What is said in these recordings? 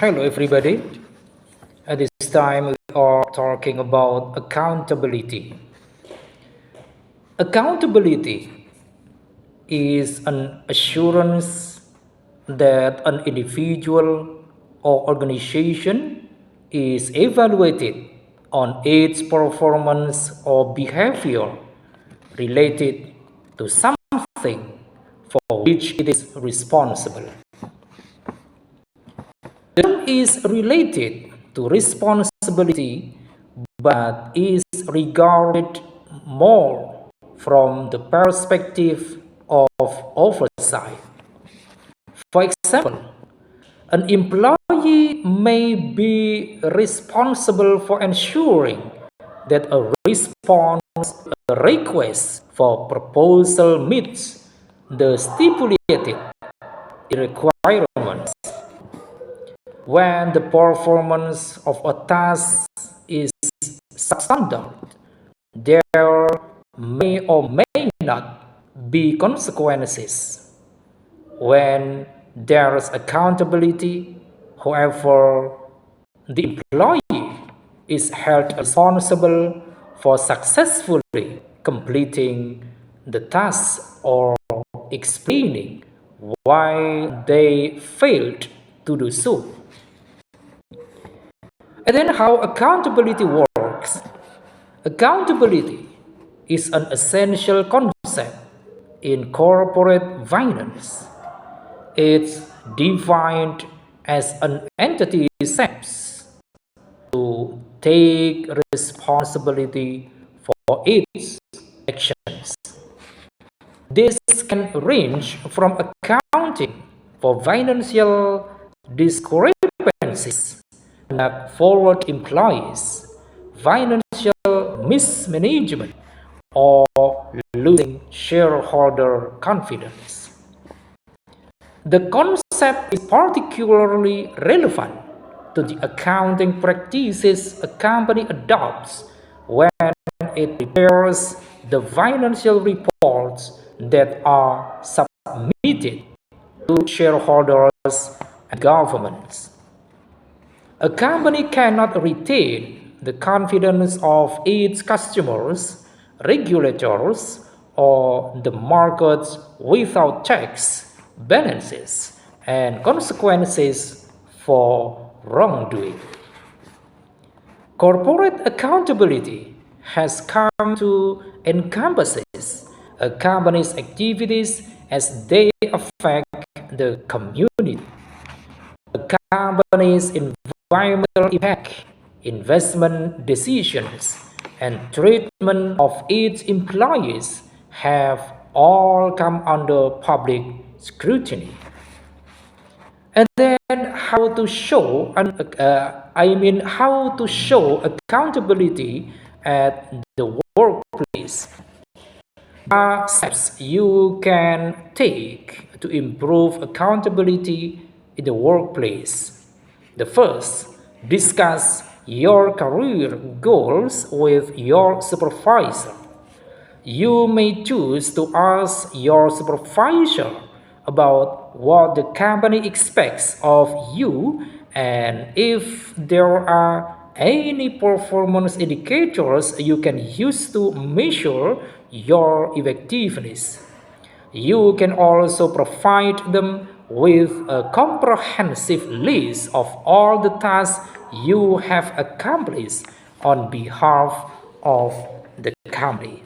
Hello, everybody. At this time, we are talking about accountability. Accountability is an assurance that an individual or organization is evaluated on its performance or behavior related to something for which it is responsible. The term is related to responsibility but is regarded more from the perspective of oversight. For example, an employee may be responsible for ensuring that a response to a request for proposal meets the stipulated requirements. When the performance of a task is substandard, there may or may not be consequences. When there is accountability, however, the employee is held responsible for successfully completing the task or explaining why they failed to do so. And then how accountability works. Accountability is an essential concept in corporate finance. It's defined as an entity steps to take responsibility for its actions. This can range from accounting for financial discrepancies that forward employees, financial mismanagement, or losing shareholder confidence. The concept is particularly relevant to the accounting practices a company adopts when it prepares the financial reports that are submitted to shareholders and governments. A company cannot retain the confidence of its customers, regulators, or the markets without checks, balances, and consequences for wrongdoing. Corporate accountability has come to encompass a company's activities as they affect the community. A company's environmental impact, investment decisions, and treatment of its employees have all come under public scrutiny. And then how to show accountability at the workplace. There are steps you can take to improve accountability in the workplace. The first, discuss your career goals with your supervisor. You may choose to ask your supervisor about what the company expects of you and if there are any performance indicators you can use to measure your effectiveness. You can also provide them with a comprehensive list of all the tasks you have accomplished on behalf of the company.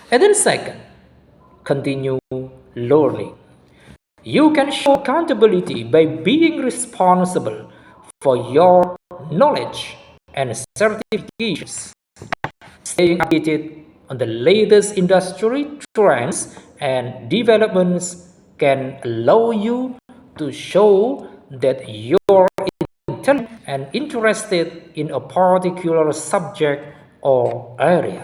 And then second, continue learning. You can show accountability by being responsible for your knowledge and certifications. Staying updated on the latest industry trends and developments can allow you to show that you're intelligent and interested in a particular subject or area.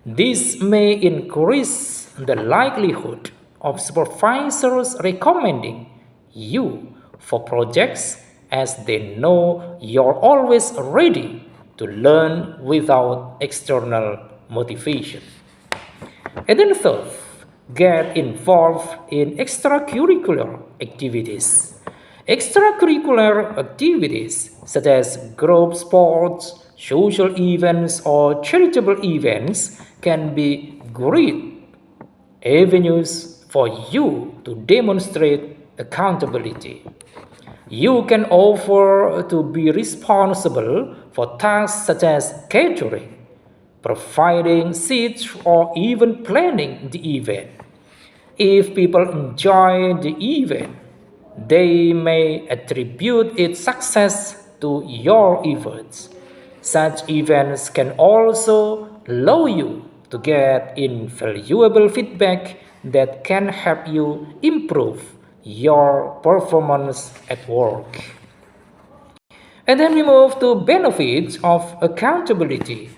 This may increase the likelihood of supervisors recommending you for projects as they know you're always ready to learn without external motivation. And then third, get involved in extracurricular activities. Extracurricular activities such as group sports, social events, or charitable events can be great avenues for you to demonstrate accountability. You can offer to be responsible for tasks such as catering, providing seats, or even planning the event. If people enjoy the event, they may attribute its success to your efforts. Such events can also allow you to get invaluable feedback that can help you improve your performance at work. And then we move to benefits of accountability.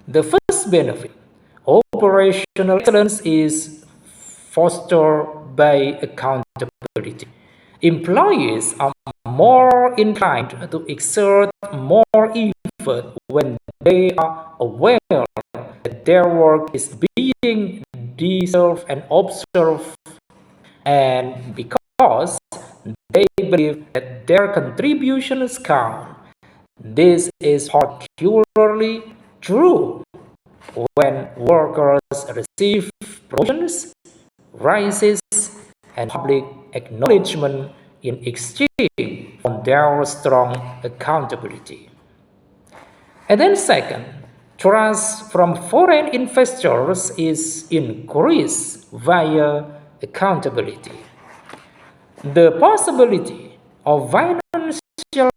The first benefit, operational excellence, is fostered by accountability. Employees are more inclined to exert more effort when they are aware that their work is being deserved and observed, and because they believe that their contributions count. This is particularly true when workers receive promotions, rises, and public acknowledgement in exchange for their strong accountability. And then second, trust from foreign investors is increased via accountability. The possibility of financial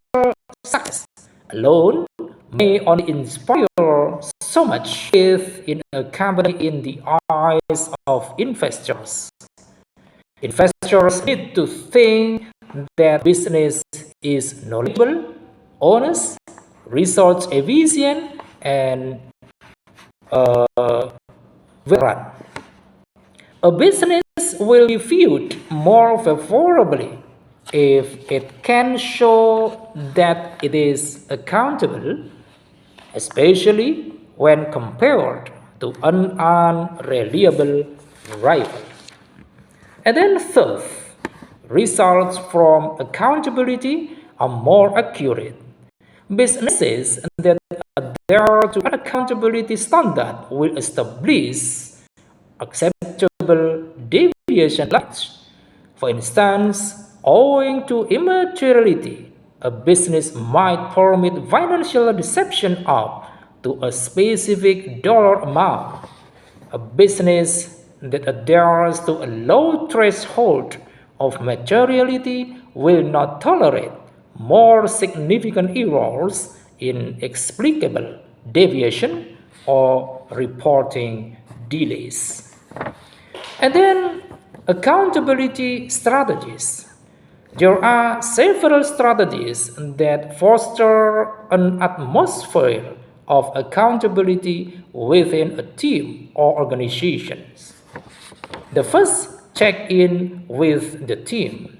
success alone may only inspire so much faith in a company in the eyes of investors. Investors need to think that business is knowledgeable, honest, resource efficient, and well run. A business will be viewed more favorably if it can show that it is accountable, especially when compared to an unreliable rival. And then third, results from accountability are more accurate. Businesses that adhere to an accountability standard will establish acceptable deviation lines. For instance, owing to immateriality, a business might permit financial deception up to a specific dollar amount. A business that adheres to a low threshold of materiality will not tolerate more significant errors in explicable deviation or reporting delays. And then accountability strategies. There are several strategies that foster an atmosphere of accountability within a team or organizations. The first, check in with the team.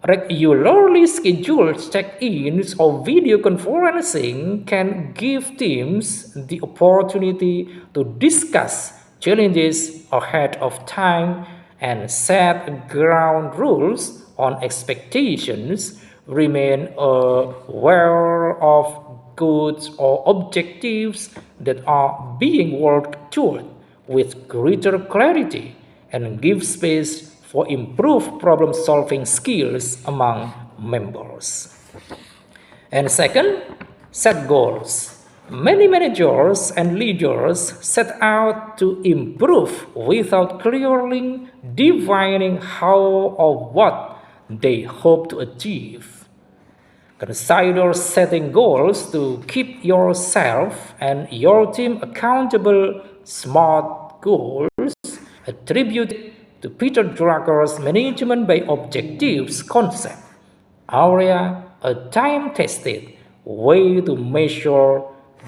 Regularly scheduled check-ins or video conferencing can give teams the opportunity to discuss challenges ahead of time and set ground rules on expectations, remain aware of goals or objectives that are being worked toward with greater clarity, and give space for improved problem-solving skills among members. And second, set goals. Many managers and leaders set out to improve without clearly defining how or what they hope to achieve. Consider setting goals to keep yourself and your team accountable. SMART goals attributed to Peter Drucker's management by objectives concept area, a time-tested way to measure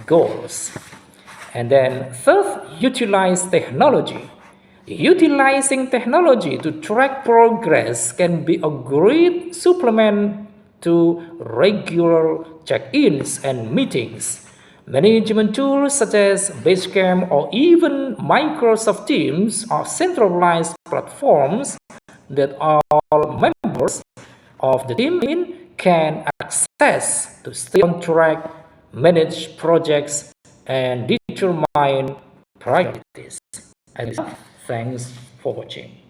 goals. And then third, utilize technology. Utilizing technology to track progress can be a great supplement to regular check-ins and meetings. Management tools such as Basecamp or even Microsoft Teams are centralized platforms that all members of the team can access to stay on track, manage projects, and determine priorities. And thanks for watching.